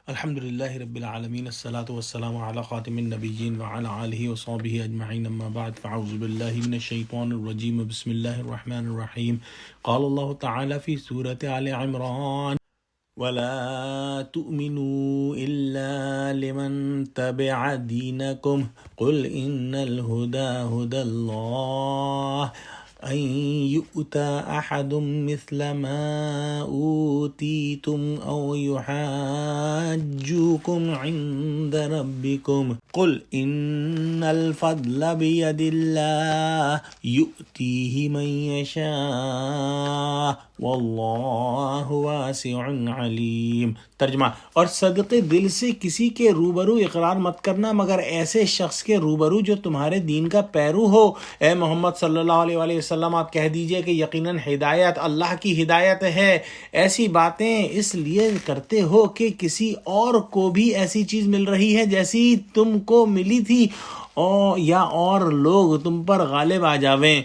الحمد للہ رب العالمین الصلاۃ والسلام علی خاتم النبیین وعلی آلہ وصحبہ اجمعین اما بعد فاعوذ باللہ من الشیطان الرجیم بسم اللہ الرحمن الرحیم قال اللہ تعالی فی سورۃ آل عمران ولا تؤمنوا الا لمن تبع دینکم قل ان الہدی ہدی اللہ أن يؤتى أحد مثل ما أوتيتم أو يحاجوكم عند ربكم قل إن الفضل بيد الله يؤتيه من يشاء واللہ واسع علیم۔ ترجمہ: اور صدقے دل سے کسی کے روبرو اقرار مت کرنا مگر ایسے شخص کے روبرو جو تمہارے دین کا پیرو ہو۔ اے محمد صلی اللہ علیہ وآلہ وسلم، آپ کہہ دیجئے کہ یقیناً ہدایت اللہ کی ہدایت ہے۔ ایسی باتیں اس لیے کرتے ہو کہ کسی اور کو بھی ایسی چیز مل رہی ہے جیسی تم کو ملی تھی، یا اور لوگ تم پر غالب آ جاویں۔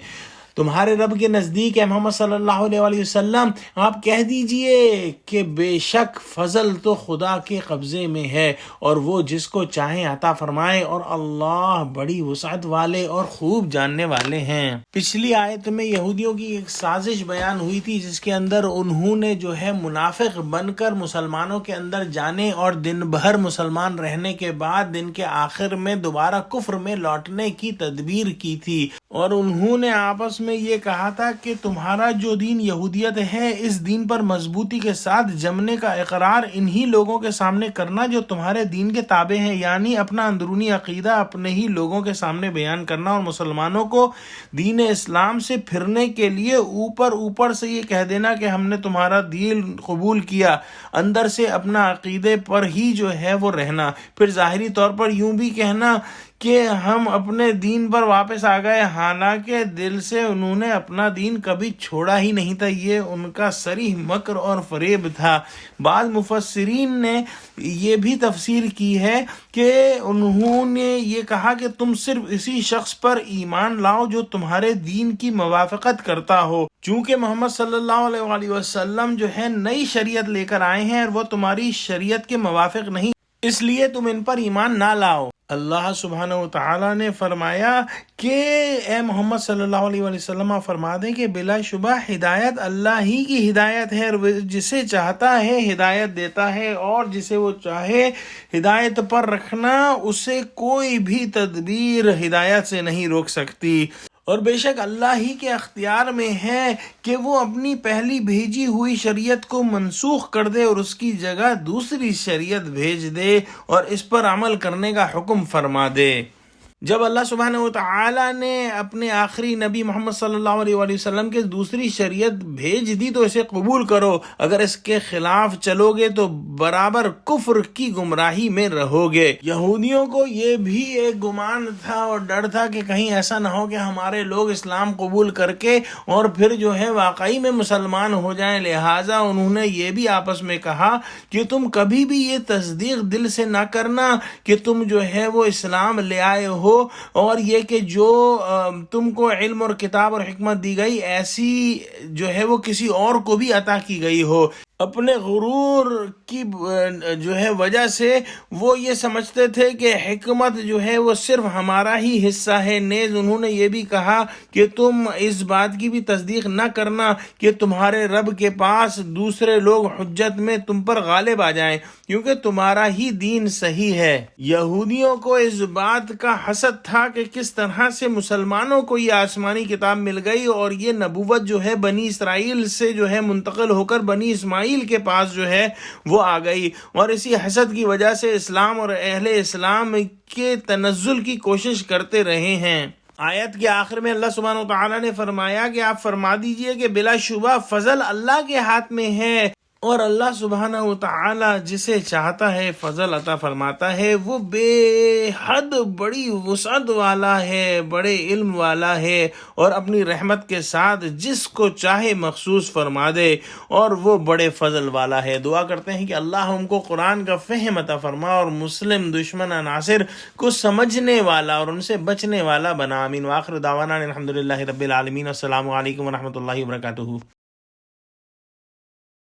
تمہارے رب کے نزدیک ہے محمد صلی اللہ علیہ وآلہ وسلم، آپ کہہ دیجئے کہ بے شک فضل تو خدا کے قبضے میں ہے اور وہ جس کو چاہیں عطا فرمائے، اور اللہ بڑی وسعت والے اور خوب جاننے والے ہیں۔ پچھلی آیت میں یہودیوں کی ایک سازش بیان ہوئی تھی جس کے اندر انہوں نے جو ہے منافق بن کر مسلمانوں کے اندر جانے اور دن بھر مسلمان رہنے کے بعد دن کے آخر میں دوبارہ کفر میں لوٹنے کی تدبیر کی تھی، اور انہوں نے آپس میں یہ کہا تھا کہ تمہارا جو دین یہودیت ہے، اس دین پر مضبوطی کے ساتھ جمنے کا اقرار انہی لوگوں کے سامنے کرنا جو تمہارے دین کے تابع ہیں، یعنی اپنا اندرونی عقیدہ اپنے ہی لوگوں کے سامنے بیان کرنا اور مسلمانوں کو دین اسلام سے پھرنے کے لیے اوپر سے یہ کہہ دینا کہ ہم نے تمہارا دین قبول کیا، اندر سے اپنا عقیدے پر ہی جو ہے وہ رہنا، پھر ظاہری طور پر یوں بھی کہنا کہ ہم اپنے دین پر واپس آ گئے، حالانکہ دل سے انہوں نے اپنا دین کبھی چھوڑا ہی نہیں تھا۔ یہ ان کا صریح مکر اور فریب تھا۔ بعض مفسرین نے یہ بھی تفسیر کی ہے کہ انہوں نے یہ کہا کہ تم صرف اسی شخص پر ایمان لاؤ جو تمہارے دین کی موافقت کرتا ہو، چونکہ محمد صلی اللہ علیہ وآلہ وسلم جو ہے نئی شریعت لے کر آئے ہیں اور وہ تمہاری شریعت کے موافق نہیں، اس لیے تم ان پر ایمان نہ لاؤ۔ اللہ سبحانہ وتعالی نے فرمایا کہ اے محمد صلی اللہ علیہ وآلہ وسلم آپ فرما دیں کہ بلا شبہ ہدایت اللہ ہی کی ہدایت ہے، اور جسے چاہتا ہے ہدایت دیتا ہے، اور جسے وہ چاہے ہدایت پر رکھنا اسے کوئی بھی تدبیر ہدایت سے نہیں روک سکتی۔ اور بے شک اللہ ہی کے اختیار میں ہے کہ وہ اپنی پہلی بھیجی ہوئی شریعت کو منسوخ کر دے اور اس کی جگہ دوسری شریعت بھیج دے اور اس پر عمل کرنے کا حکم فرما دے۔ جب اللہ سبحانہ وتعالی نے اپنے آخری نبی محمد صلی اللہ علیہ وآلہ وسلم کے دوسری شریعت بھیج دی تو اسے قبول کرو، اگر اس کے خلاف چلو گے تو برابر کفر کی گمراہی میں رہو گے۔ یہودیوں کو یہ بھی ایک گمان تھا اور ڈر تھا کہ کہیں ایسا نہ ہو کہ ہمارے لوگ اسلام قبول کر کے اور پھر جو ہے واقعی میں مسلمان ہو جائیں، لہٰذا انہوں نے یہ بھی آپس میں کہا کہ تم کبھی بھی یہ تصدیق دل سے نہ کرنا کہ تم جو ہے وہ اسلام لے آئے ہو، اور یہ کہ جو تم کو علم اور کتاب اور حکمت دی گئی ایسی جو ہے وہ کسی اور کو بھی عطا کی گئی ہو۔ اپنے غرور کی جو ہے وجہ سے وہ یہ سمجھتے تھے کہ حکمت جو ہے وہ صرف ہمارا ہی حصہ ہے۔ نیز انہوں نے یہ بھی کہا کہ تم اس بات کی بھی تصدیق نہ کرنا کہ تمہارے رب کے پاس دوسرے لوگ حجت میں تم پر غالب آ جائیں، کیونکہ تمہارا ہی دین صحیح ہے۔ یہودیوں کو اس بات کا حسد تھا کہ کس طرح سے مسلمانوں کو یہ آسمانی کتاب مل گئی اور یہ نبوت جو ہے بنی اسرائیل سے جو ہے منتقل ہو کر بنی اسماعیل کے پاس جو ہے وہ آ گئی، اور اسی حسد کی وجہ سے اسلام اور اہل اسلام کے تنزل کی کوشش کرتے رہے ہیں۔ آیت کے آخر میں اللہ سبحانہ وتعالی نے فرمایا کہ آپ فرما دیجئے کہ بلا شبہ فضل اللہ کے ہاتھ میں ہے، اور اللہ سبحانہ وتعالی جسے چاہتا ہے فضل عطا فرماتا ہے، وہ بے حد بڑی وسعت والا ہے، بڑے علم والا ہے، اور اپنی رحمت کے ساتھ جس کو چاہے مخصوص فرما دے، اور وہ بڑے فضل والا ہے۔ دعا کرتے ہیں کہ اللہ ہم کو قرآن کا فہم عطا فرما اور مسلم دشمن عناصر کو سمجھنے والا اور ان سے بچنے والا بنا۔ آمین۔ وآخر دعوانا الحمدللہ رب العالمین۔ السلام علیکم ورحمۃ اللہ وبرکاتہ۔